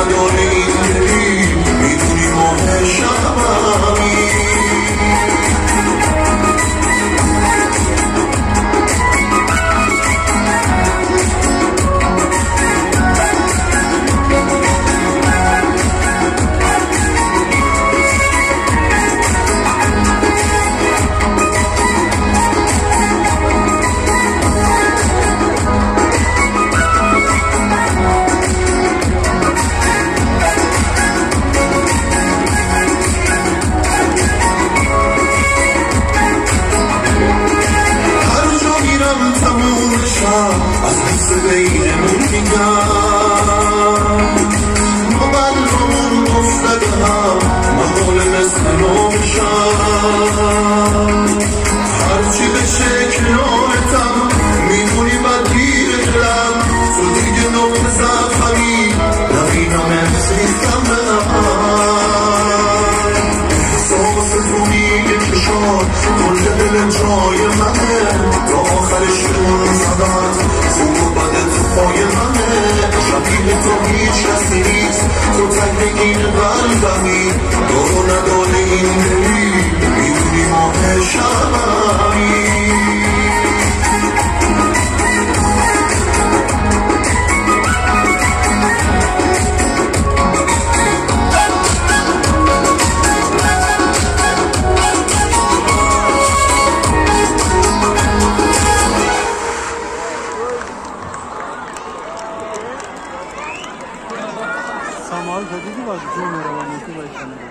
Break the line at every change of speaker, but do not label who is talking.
نداره این دلی میدونی ماه شبمی از حس بینمون میگم ما قلبمون افتاده هم محال مثل نو میشم هرچی به شکلاتم میدونی بدگیر دلم تو دیگه نقطه ضعفمی نبینم احسیستم به احساس تو دیگه کشاد کل دل جای منه تا آخرش بمون زدن خوب و بده تو پای منه شبیه تو هیچ کسی نیست تو تک بگین قلبمی دارو نداره این دلی میدونی ماه شبمی
سامال جدیدی بازی میره و میتونی